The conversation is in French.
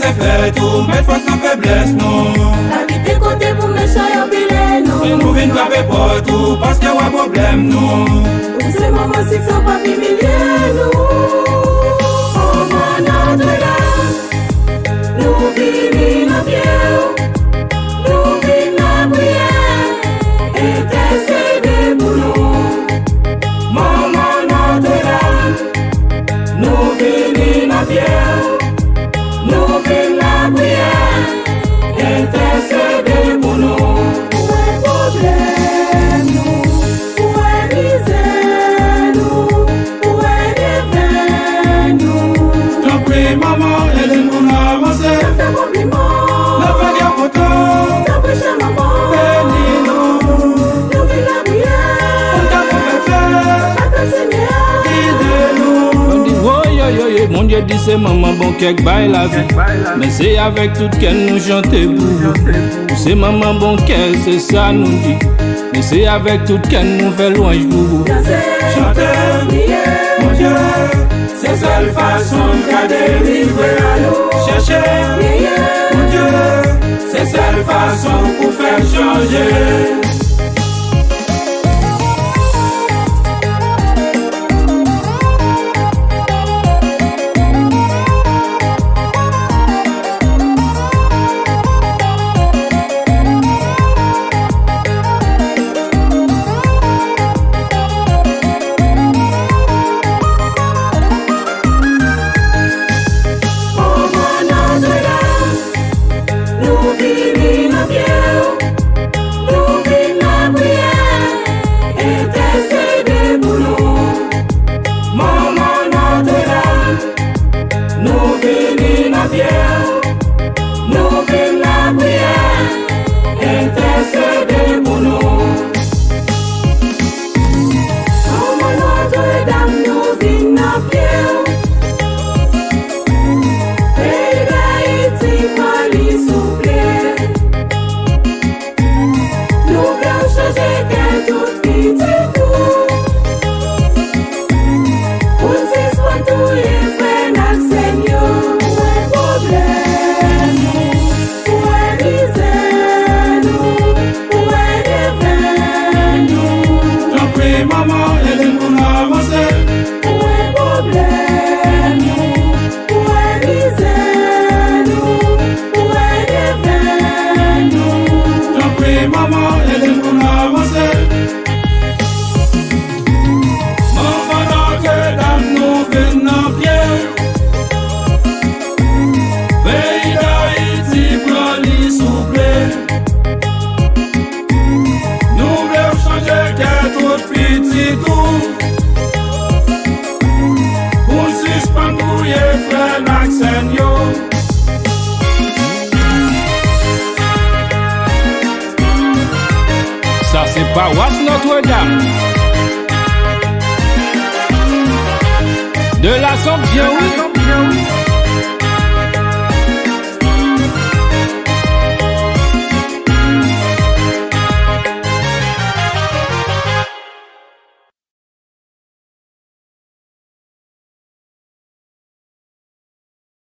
c'est fait tout, mais force sans faiblesse, non. La vie t'est côté pour méchant et opilé, non. Et nous venons taper pour tout, parce qu'il y a un problème, non. C'est maman si que ça pas humilier, nous. Oh, Notre-Dame, nous vivons la pierre, nous vivons la prière, intercédez pour nous. Maman Notre-Dame, nous vivons la pierre, nous vivons la prière, intercédez pour nous. Où est problème, nous? Où est misère, nous? Où est défaite, nous? T'en prie, maman, aide-nous à avancer. Ça fait compliment. Ne fais rien pour toi. Ça fait chez maman. Bénis-nous. Nous vivons la prière. On t'a fait faire. Attends, Seigneur. Guide-nous. On dit, oh, yo, yo, yo, mon Dieu dit c'est maman bon qu'elle baille la vie. Mais c'est avec tout qu'elle nous chante pour. C'est maman bon qu'elle, c'est ça nous dit. Mais c'est avec tout qu'elle nous fait louange pour vous. Chantez, Priez. mon Dieu, c'est seule façon qu'a délivré à nous. Cherchez, Priez. mon Dieu, c'est seule façon pour faire changer. Nous vivons la pierre, nous vivons la prière, intercédez pour nous. Maman Notre-Dame, nous vivons la pierre, nous vivons la prière, intercédez pour nous. Maman Notre-Dame, nous vivons la pierre. Pays d'Haïti, Mali, soufflé. Nous voulons changer qu'un tout petit coup. Pour s'y tout les frères n'acceptent. Où est problème, nous? Où est misère, nous? Où est défaite, nous? T'en prie, maman, aide-nous à avancer. Où est problème, nous? Où est misère, nous? Où est défaite, nous? T'en prie, maman, aide-nous à avancer. Maman Notre-Dame, nous venons en pierre. Pays d'Haïti, brûle, souple. Nous voulons changer qu'être trop petit tout. Pour suspendre pour y frère l'accent yo. Ça c'est paroisse Notre-Dame. De la Somption, oui.